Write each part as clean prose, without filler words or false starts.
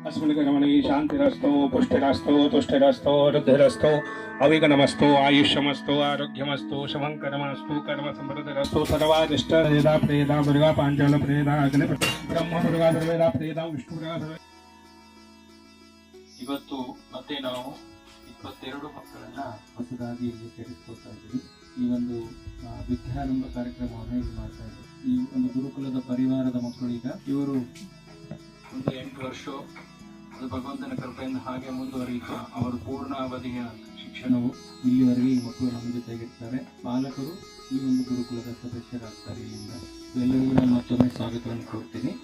अस्मिन् शांतिरस्तु पुष्टिरस्तु तुष्टिरस्तु वृद्धिरस्तु अविघ्नमस्तु आयुष्यमस्तु आरोग्यमस्तु शमंकरमस्तु कर्म समृद्धिरस्तु सर्वादिष्ट प्रेदा प्रेदा दुर्गा पांचाल प्रेदा अग्नि ब्रह्म दुर्गा दुर्वेदा प्रेदा विष्णु दुर्गा. ಇವತ್ತು ಮತ್ತೆ ನಾವು 22 ಮಕ್ಕಳನ್ನ ಹೊಸದಾಗಿ ಇಲ್ಲಿ ಸೇರಿಸ್ಕೊಳ್ತಾ ಇದ್ದೀವಿ. ಈ ಒಂದು ವಿದ್ಯಾರಂಭ ಕಾರ್ಯಕ್ರಮವನ್ನು ಇಲ್ಲಿ ಮಾಡ್ತಾ ಇದ್ದೀವಿ. ಈ ಒಂದು ಗುರುಕುಲದ ಪರಿವಾರದ ಮಕ್ಕಳು ಈಗ ಇವರು ಒಂದು 8 ವರ್ಷ ಅದು ಭಗವಂತನ ಕೃಪೆಯಿಂದ ಹಾಗೆ ಮುಂದುವರಿಯಿತು. ಅವರು ಪೂರ್ಣ ಅವಧಿಯ ಶಿಕ್ಷಣವು ಇಲ್ಲಿವರೆಗೆ ಈ ಮಕ್ಕಳು ನಮ್ಮ ಜೊತೆಗಿರ್ತಾರೆ. ಪಾಲಕರು ಈ ಒಂದು ಗುರುಕುಲದ ಸದಸ್ಯರಾಗ್ತಾರೆ. ಇಲ್ಲಿಂದ ಎಲ್ಲರಿಗೂ ನಾನು ಮತ್ತೊಮ್ಮೆ ಸ್ವಾಗತವನ್ನು ಕೊಡ್ತೀನಿ.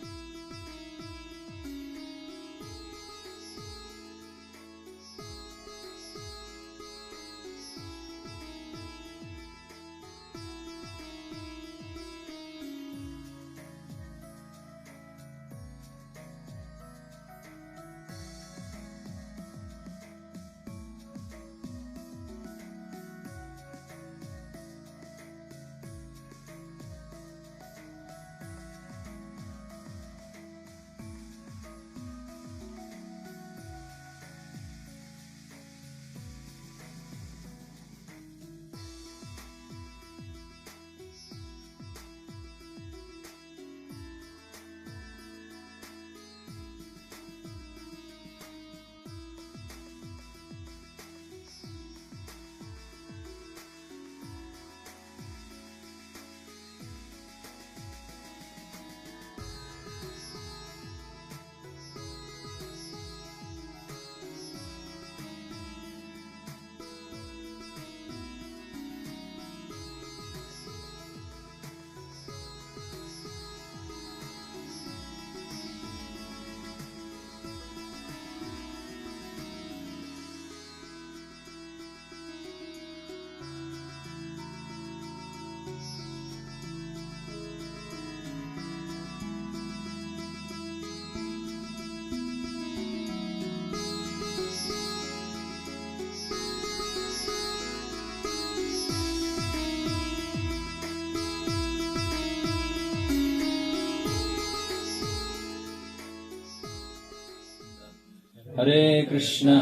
हरे कृष्ण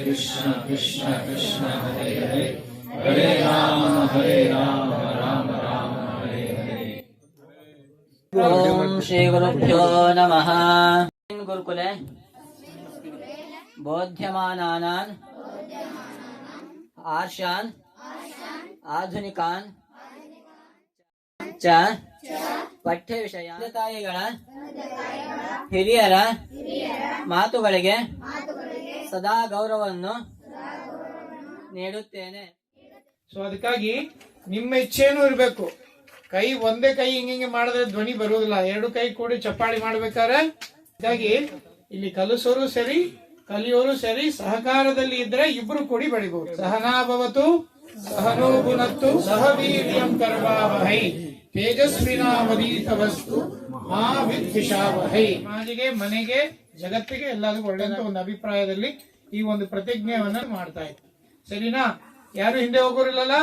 कृष्ण कृष्ण हरे हरे हरे राम राम राम हरे हरे. ओम श्री गुरुभ्यो नमः. गुरुकुले बोध्यमानानान् आर्षान् आधुनिकान् च ಪಠ್ಯ ವಿಷಯ ತಾಯಿಗಳ ಹಿರಿಯರ ಮಾತುಗಳಿಗೆ ಸದಾ ಗೌರವವನ್ನು ನೀಡುತ್ತೇನೆ. ಸೊ ಅದಕ್ಕಾಗಿ ನಿಮ್ಮ ಇಚ್ಛೆನೂ ಇರಬೇಕು. ಕೈ ಒಂದೇ ಕೈ ಹಿಂಗೆ ಮಾಡಿದ್ರೆ ಧ್ವನಿ ಬರುವುದಿಲ್ಲ. 2 ಕೈ ಕೂಡಿ ಚಪ್ಪಾಳಿ ಮಾಡ್ಬೇಕಾದ್ರೆ ಹಾಗಾಗಿ ಇಲ್ಲಿ ಕಲಿಸೋರು ಸರಿ ಕಲಿಯೋರು ಸರಿ ಸಹಕಾರದಲ್ಲಿ ಇದ್ರೆ ಇಬ್ರು ಕೂಡಿ ಬೆಳಿಬಹುದು. ಸಹನಾಭವತು ಸಹನೋ ಭುನಕ್ತು ಸಹ ವೀರ್ಯಂ ಕರ್ವಾವಹೈ ತೇಜಸ್ವಿನಾವಧೀತವಸ್ತು ಮಾ ವಿದ್ವಿಷಾವಹೈ. ಸಮಾಜಿಗೆ ಮನೆಗೆ ಜಗತ್ತಿಗೆ ಎಲ್ಲರಿಗೂ ಒಳ್ಳೆಯಂತ ಒಂದು ಅಭಿಪ್ರಾಯದಲ್ಲಿ ಈ ಒಂದು ಪ್ರತಿಜ್ಞೆಯನ್ನ ಮಾಡ್ತಾ ಇತ್ತು. ಸರಿನಾ? ಯಾರು ಹಿಂದೆ ಹೋಗೋರಿಲ್ಲಲ್ಲ?